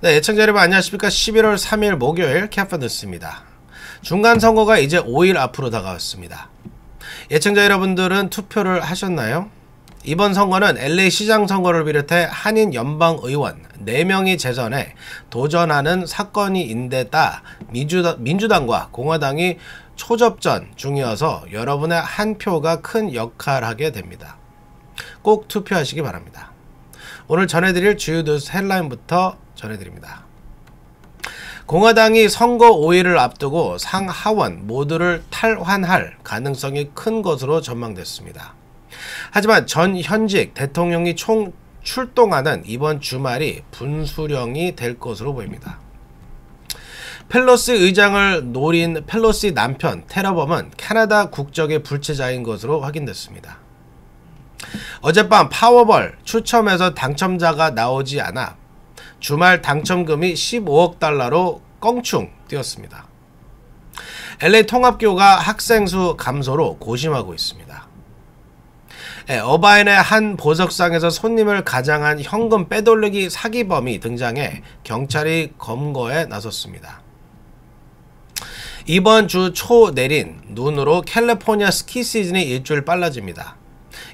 네, 애청자 여러분 안녕하십니까. 11월 3일 목요일 캐파 뉴스입니다. 중간선거가 이제 5일 앞으로 다가왔습니다. 애청자 여러분들은 투표를 하셨나요? 이번 선거는 LA 시장 선거를 비롯해 한인 연방의원 4명이 재선에 도전하는 사건인데 따 민주당과 공화당이 초접전 중이어서 여러분의 한 표가 큰 역할을 하게 됩니다. 꼭 투표하시기 바랍니다. 오늘 전해드릴 주요 뉴스 헤드라인부터 전해드립니다. 공화당이 선거 5일을 앞두고 상하원 모두를 탈환할 가능성이 큰 것으로 전망됐습니다. 하지만 전 현직 대통령이 총 출동하는 이번 주말이 분수령이 될 것으로 보입니다. 펠로시 의장을 노린 펠로시 남편 테러범은 캐나다 국적의 불체자인 것으로 확인됐습니다. 어젯밤 파워볼 추첨에서 당첨자가 나오지 않아 주말 당첨금이 15억 달러로 껑충 뛰었습니다. LA 통합교가 학생 수 감소로 고심하고 있습니다. 어바인의 한 보석상에서 손님을 가장한 현금 빼돌리기 사기범이 등장해 경찰이 검거에 나섰습니다. 이번 주 초 내린 눈으로 캘리포니아 스키 시즌이 일주일 빨라집니다.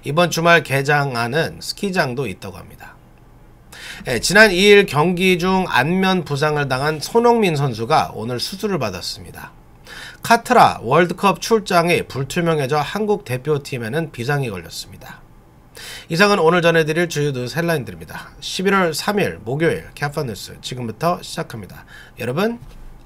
이번 주말 개장하는 스키장도 있다고 합니다. 지난 2일 경기 중 안면 부상을 당한 손흥민 선수가 오늘 수술을 받았습니다. 카트라 월드컵 출장이 불투명해져 한국 대표팀에는 비상이 걸렸습니다. 이상은 오늘 전해드릴 주요 뉴스 헬라인들입니다. 11월 3일 목요일 캐파 뉴스 지금부터 시작합니다. 여러분,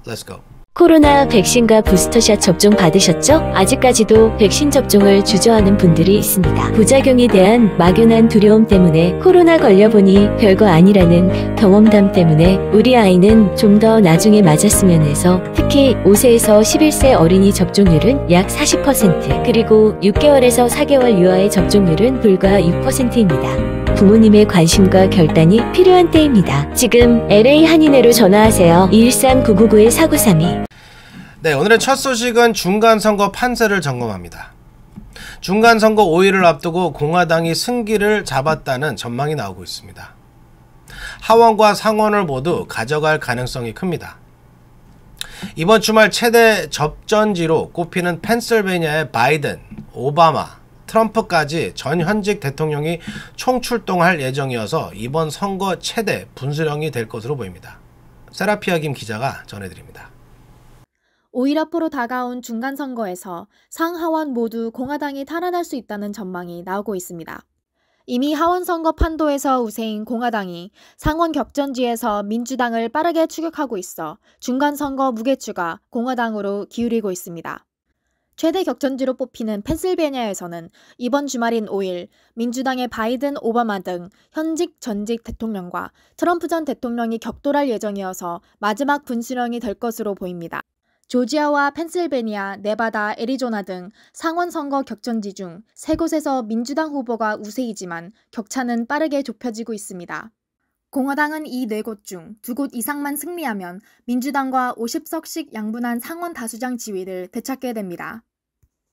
렛츠고! 코로나 백신과 부스터샷 접종 받으셨죠? 아직까지도 백신 접종을 주저하는 분들이 있습니다. 부작용에 대한 막연한 두려움 때문에 코로나 걸려보니 별거 아니라는 경험담 때문에 우리 아이는 좀 더 나중에 맞았으면 해서 특히 5세에서 11세 어린이 접종률은 약 40%, 그리고 6개월에서 4개월 유아의 접종률은 불과 6%입니다. 부모님의 관심과 결단이 필요한 때입니다. 지금 LA 한인회로 전화하세요. 213-999-4932. 네, 오늘의 첫 소식은 중간선거 판세를 점검합니다. 중간선거 5일을 앞두고 공화당이 승기를 잡았다는 전망이 나오고 있습니다. 하원과 상원을 모두 가져갈 가능성이 큽니다. 이번 주말 최대 접전지로 꼽히는 펜실베니아의 바이든, 오바마, 트럼프까지 전 현직 대통령이 총출동할 예정이어서 이번 선거 최대 분수령이 될 것으로 보입니다. 세라피아 김 기자가 전해드립니다. 5일 앞으로 다가온 중간선거에서 상하원 모두 공화당이 탈환할 수 있다는 전망이 나오고 있습니다. 이미 하원 선거 판도에서 우세인 공화당이 상원 격전지에서 민주당을 빠르게 추격하고 있어 중간선거 무게추가 공화당으로 기울이고 있습니다. 최대 격전지로 뽑히는 펜실베니아에서는 이번 주말인 5일 민주당의 바이든, 오바마 등 현직 전직 대통령과 트럼프 전 대통령이 격돌할 예정이어서 마지막 분수령이 될 것으로 보입니다. 조지아와 펜실베니아, 네바다, 애리조나 등 상원 선거 격전지 중 3곳에서 민주당 후보가 우세이지만 격차는 빠르게 좁혀지고 있습니다. 공화당은 이 4곳 중 2곳 이상만 승리하면 민주당과 50석씩 양분한 상원 다수장 지위를 되찾게 됩니다.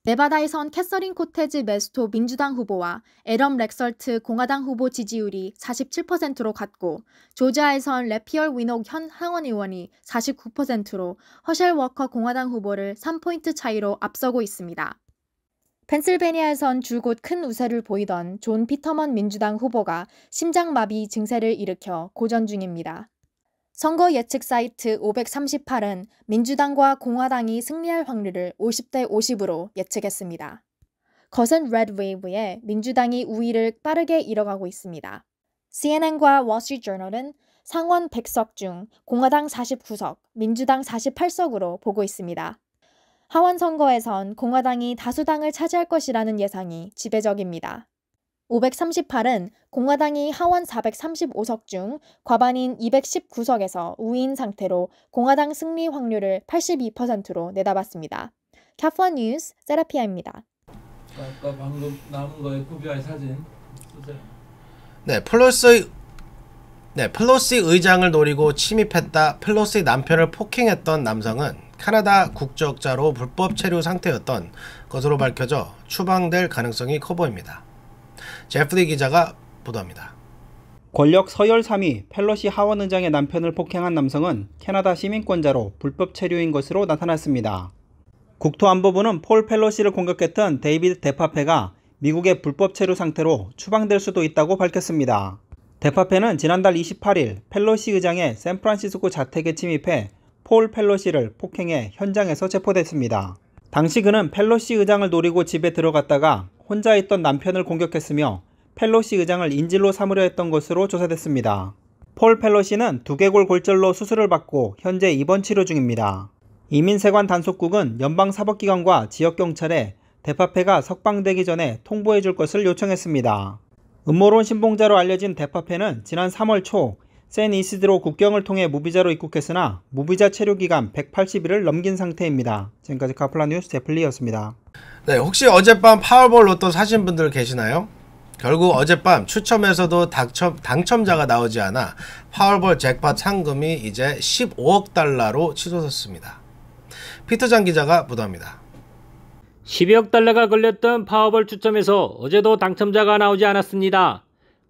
네바다에선 캐서린 코테즈 메스토 민주당 후보와 애덤 렉설트 공화당 후보 지지율이 47%로 같고, 조지아에선 래피얼 위녹 현 하원 의원이 49%로 허셸 워커 공화당 후보를 3포인트 차이로 앞서고 있습니다. 펜실베니아에선 줄곧 큰 우세를 보이던 존 피터먼 민주당 후보가 심장마비 증세를 일으켜 고전 중입니다. 선거 예측 사이트 538은 민주당과 공화당이 승리할 확률을 50대 50으로 예측했습니다. 거센 레드웨이브에 민주당이 우위를 빠르게 잃어가고 있습니다. CNN과 월스트리트저널은 상원 100석 중 공화당 49석, 민주당 48석으로 보고 있습니다. 하원 선거에선 공화당이 다수당을 차지할 것이라는 예상이 지배적입니다. 538은 공화당이 하원 435석 중 과반인 219석에서 우위인 상태로 공화당 승리 확률을 82%로 내다봤습니다. 캐파 뉴스 세라피아입니다. 아까 방금 남은 거에 FBI 사진 쓰세요. 펠로시 의장을 노리고 침입했다 펠로시 남편을 폭행했던 남성은 캐나다 국적자로 불법 체류 상태였던 것으로 밝혀져 추방될 가능성이 커 보입니다. 제프리 기자가 보도합니다. 권력 서열 3위 펠로시 하원 의장의 남편을 폭행한 남성은 캐나다 시민권자로 불법 체류인 것으로 나타났습니다. 국토안보부는 폴 펠로시를 공격했던 데이비드 데파페가 미국의 불법 체류 상태로 추방될 수도 있다고 밝혔습니다. 데파페는 지난달 28일 펠로시 의장의 샌프란시스코 자택에 침입해 폴 펠로시를 폭행해 현장에서 체포됐습니다. 당시 그는 펠로시 의장을 노리고 집에 들어갔다가 혼자 있던 남편을 공격했으며 펠로시 의장을 인질로 삼으려 했던 것으로 조사됐습니다. 폴 펠로시는 두개골 골절로 수술을 받고 현재 입원 치료 중입니다. 이민세관 단속국은 연방사법기관과 지역경찰에 데파페가 석방되기 전에 통보해 줄 것을 요청했습니다. 음모론 신봉자로 알려진 데파페는 지난 3월 초 샌 이시드로 국경을 통해 무비자로 입국했으나 무비자 체류 기간 180일을 넘긴 상태입니다. 지금까지 카플라 뉴스 제플리였습니다. 네, 혹시 어젯밤 파워볼 로또 사신 분들 계시나요? 결국 어젯밤 추첨에서도 당첨자가 나오지 않아 파워볼 잭팟 상금이 이제 15억 달러로 치솟았습니다. 피터장 기자가 보도합니다. 12억 달러가 걸렸던 파워볼 추첨에서 어제도 당첨자가 나오지 않았습니다.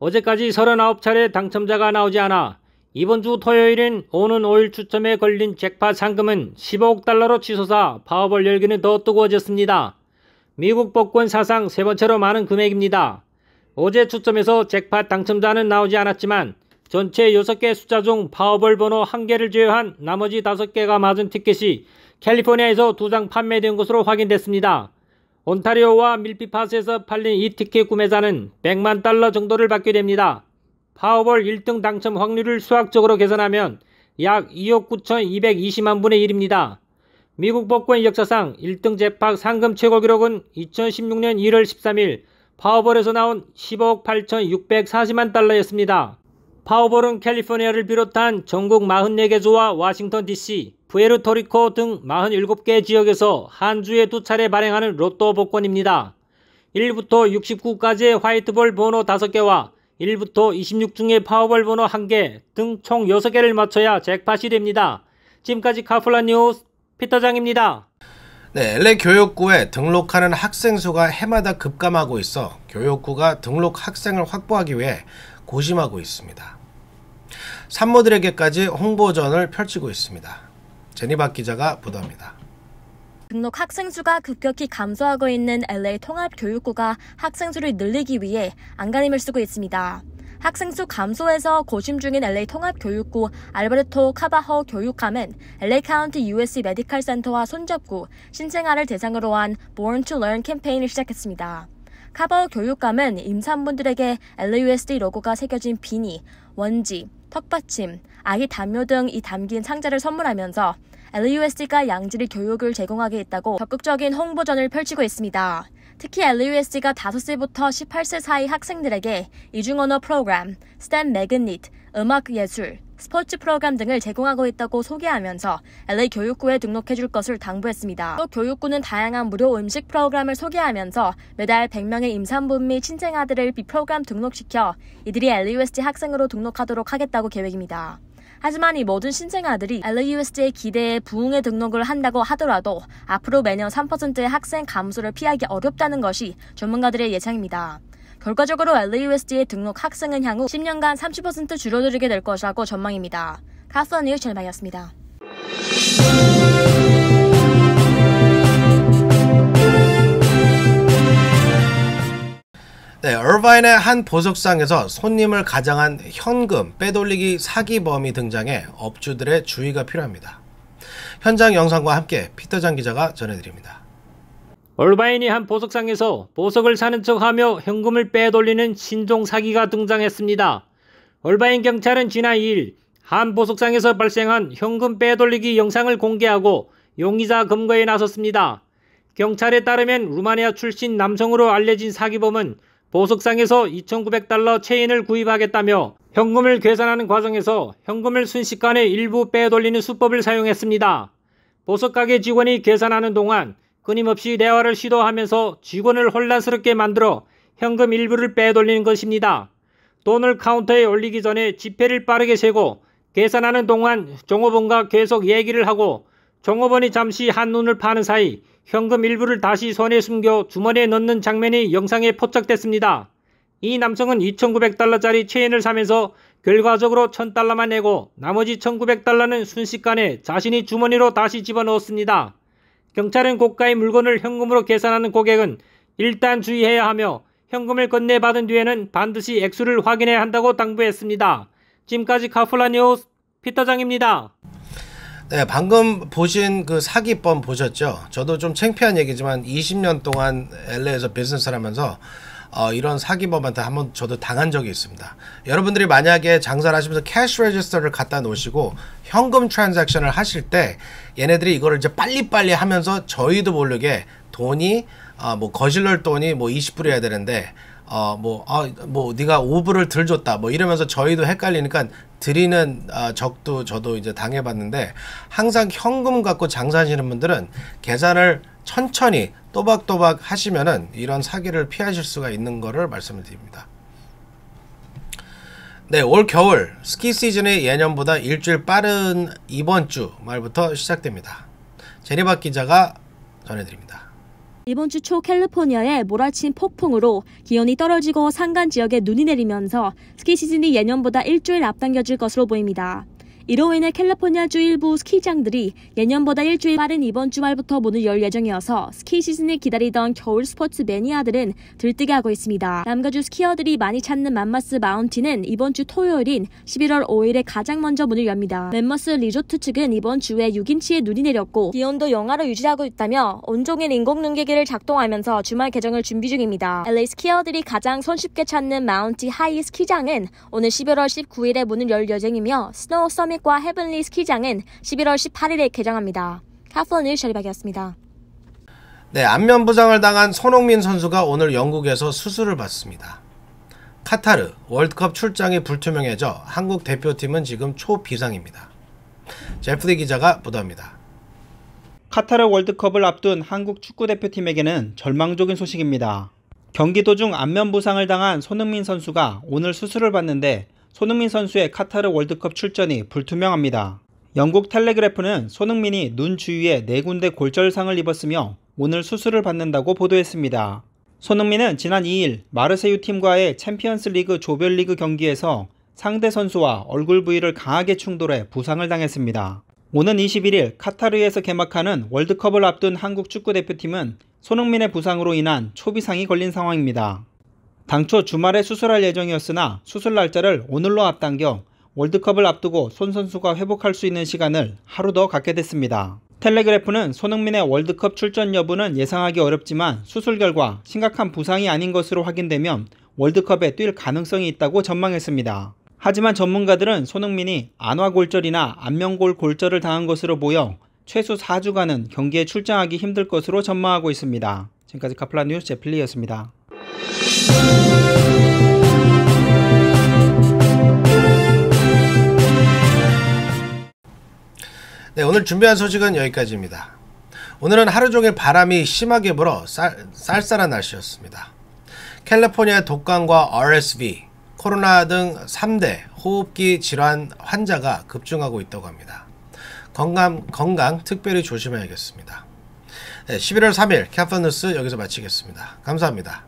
어제까지 39차례 당첨자가 나오지 않아 이번 주 토요일인 오는 5일 추첨에 걸린 잭팟 상금은 15억 달러로 치솟아 파워볼 열기는 더 뜨거워졌습니다. 미국 복권 사상 세 번째로 많은 금액입니다. 어제 추첨에서 잭팟 당첨자는 나오지 않았지만 전체 6개 숫자 중 파워볼 번호 1개를 제외한 나머지 5개가 맞은 티켓이 캘리포니아에서 2장 판매된 것으로 확인됐습니다. 온타리오와 밀피파스에서 팔린 이 티켓 구매자는 100만 달러 정도를 받게 됩니다. 파워볼 1등 당첨 확률을 수학적으로 계산하면 약 2억 9,220만 분의 1입니다. 미국 복권 역사상 1등 잭팟 상금 최고 기록은 2016년 1월 13일 파워볼에서 나온 15억 8,640만 달러였습니다. 파워볼은 캘리포니아를 비롯한 전국 44개 주와 워싱턴 DC, 푸에르토리코 등 47개 지역에서 한 주에 2차례 발행하는 로또 복권입니다. 1부터 69까지의 화이트볼 번호 5개와 1부터 26 중에 파워볼 번호 1개 등 총 6개를 맞춰야 잭팟이 됩니다. 지금까지 카플라 뉴스 피터장입니다. 네, LA 교육구에 등록하는 학생 수가 해마다 급감하고 있어 교육구가 등록 학생을 확보하기 위해 고심하고 있습니다. 산모들에게까지 홍보전을 펼치고 있습니다. 제니박 기자가 보도합니다. 등록 학생 수가 급격히 감소하고 있는 LA 통합교육구가 학생 수를 늘리기 위해 안간힘을 쓰고 있습니다. 학생 수 감소에서 고심 중인 LA 통합교육구 알베르토 카바호 교육감은 LA 카운티 USC 메디컬 센터와 손잡고 신생아를 대상으로 한 Born to Learn 캠페인을 시작했습니다. 카바호 교육감은 임산부들에게 LAUSD 로고가 새겨진 비니, 원지, 턱받침, 아기 담요 등이 담긴 상자를 선물하면서 LAUSD가 양질의 교육을 제공하겠다고 적극적인 홍보전을 펼치고 있습니다. 특히 LAUSD가 5세부터 18세 사이 학생들에게 이중언어 프로그램, STEM 매그닛, 음악예술, 스포츠 프로그램 등을 제공하고 있다고 소개하면서 LA 교육구에 등록해줄 것을 당부했습니다. 또 교육구는 다양한 무료 음식 프로그램을 소개하면서 매달 100명의 임산부 및 신생아들을 이 프로그램 등록시켜 이들이 LAUSD 학생으로 등록하도록 하겠다고 계획입니다. 하지만 이 모든 신생아들이 LAUSD의 기대에 부응해 등록을 한다고 하더라도 앞으로 매년 3%의 학생 감소를 피하기 어렵다는 것이 전문가들의 예상입니다. 결과적으로 LAUSD의 등록 학생은 향후 10년간 30% 줄어들게 될 것이라고 전망입니다. 카플라 뉴스 전방이었습니다. 네, 얼바인의 한 보석상에서 손님을 가장한 현금 빼돌리기 사기범이 등장해 업주들의 주의가 필요합니다. 현장 영상과 함께 피터장 기자가 전해드립니다. 얼바인이 한 보석상에서 보석을 사는 척하며 현금을 빼돌리는 신종 사기가 등장했습니다. 얼바인 경찰은 지난 2일 한 보석상에서 발생한 현금 빼돌리기 영상을 공개하고 용의자 검거에 나섰습니다. 경찰에 따르면 루마니아 출신 남성으로 알려진 사기범은 보석상에서 2,900달러 체인을 구입하겠다며 현금을 계산하는 과정에서 현금을 순식간에 일부 빼돌리는 수법을 사용했습니다. 보석가게 직원이 계산하는 동안 끊임없이 대화를 시도하면서 직원을 혼란스럽게 만들어 현금 일부를 빼돌리는 것입니다. 돈을 카운터에 올리기 전에 지폐를 빠르게 세고 계산하는 동안 종업원과 계속 얘기를 하고 종업원이 잠시 한눈을 파는 사이 현금 일부를 다시 손에 숨겨 주머니에 넣는 장면이 영상에 포착됐습니다. 이 남성은 2,900달러짜리 체인을 사면서 결과적으로 1,000달러만 내고 나머지 1,900달러는 순식간에 자신이 주머니로 다시 집어넣었습니다. 경찰은 고가의 물건을 현금으로 계산하는 고객은 일단 주의해야 하며 현금을 건네받은 뒤에는 반드시 액수를 확인해야 한다고 당부했습니다. 지금까지 카플라 뉴스 피터장입니다. 네, 방금 보신 그 사기범 보셨죠? 저도 좀 창피한 얘기지만 20년 동안 LA에서 비즈니스를 하면서 이런 사기범한테 한번 저도 당한 적이 있습니다. 여러분들이 만약에 장사를 하시면서 캐시 레지스터를 갖다 놓으시고 현금 트랜잭션을 하실 때 얘네들이 이거를 이제 빨리빨리 하면서 저희도 모르게 돈이 뭐 거실럴 돈이 뭐 20불이어야 되는데 네가 5불을 덜 줬다 뭐 이러면서 저희도 헷갈리니까 드리는 적도 저도 이제 당해봤는데, 항상 현금 갖고 장사하시는 분들은 계산을 천천히 또박또박 하시면은 이런 사기를 피하실 수가 있는 거를 말씀을 드립니다. 네, 올 겨울 스키 시즌이 예년보다 일주일 빠른 이번 주 말부터 시작됩니다. 제리박 기자가 전해드립니다. 이번 주 초 캘리포니아에 몰아친 폭풍으로 기온이 떨어지고 산간 지역에 눈이 내리면서 스키 시즌이 예년보다 일주일 앞당겨질 것으로 보입니다. 이로 인해 캘리포니아주 일부 스키장들이 예년보다 일주일 빠른 이번 주말부터 문을 열 예정이어서 스키 시즌을 기다리던 겨울 스포츠 매니아들은 들뜨게 하고 있습니다. 남가주 스키어들이 많이 찾는 맘마스 마운틴은 이번 주 토요일인 11월 5일에 가장 먼저 문을 엽니다. 맘마스 리조트 측은 이번 주에 6인치의 눈이 내렸고 기온도 영하로 유지하고 있다며 온종일 인공 눈개기를 작동하면서 주말 개장을 준비 중입니다. LA 스키어들이 가장 손쉽게 찾는 마운티 하이 스키장은 오늘 11월 19일에 문을 열 예정이며 스노우 서밋 과 헤븐리 스키장은 11월 18일에 개장합니다. 카플라 뉴스 제리박이었습니다. 네, 안면 부상을 당한 손흥민 선수가 오늘 영국에서 수술을 받습니다. 카타르 월드컵 출장이 불투명해져 한국 대표팀은 지금 초비상입니다. 제프리 기자가 보도합니다. 카타르 월드컵을 앞둔 한국 축구대표팀에게는 절망적인 소식입니다. 경기 도중 안면 부상을 당한 손흥민 선수가 오늘 수술을 받는데 손흥민 선수의 카타르 월드컵 출전이 불투명합니다. 영국 텔레그래프는 손흥민이 눈 주위에 4군데 골절상을 입었으며 오늘 수술을 받는다고 보도했습니다. 손흥민은 지난 2일 마르세유 팀과의 챔피언스 리그 조별리그 경기에서 상대 선수와 얼굴 부위를 강하게 충돌해 부상을 당했습니다. 오는 21일 카타르에서 개막하는 월드컵을 앞둔 한국 축구대표팀은 손흥민의 부상으로 인한 초비상이 걸린 상황입니다. 당초 주말에 수술할 예정이었으나 수술 날짜를 오늘로 앞당겨 월드컵을 앞두고 손 선수가 회복할 수 있는 시간을 하루 더 갖게 됐습니다. 텔레그래프는 손흥민의 월드컵 출전 여부는 예상하기 어렵지만 수술 결과 심각한 부상이 아닌 것으로 확인되면 월드컵에 뛸 가능성이 있다고 전망했습니다. 하지만 전문가들은 손흥민이 안와골절이나 안면골 골절을 당한 것으로 보여 최소 4주간은 경기에 출장하기 힘들 것으로 전망하고 있습니다. 지금까지 카플라 뉴스 제플리였습니다. 네, 오늘 준비한 소식은 여기까지입니다. 오늘은 하루 종일 바람이 심하게 불어 쌀쌀한 날씨였습니다. 캘리포니아 독감과 RSV, 코로나 등 3대 호흡기 질환 환자가 급증하고 있다고 합니다. 건강 특별히 조심해야겠습니다. 네, 11월 3일 카플라 뉴스 여기서 마치겠습니다. 감사합니다.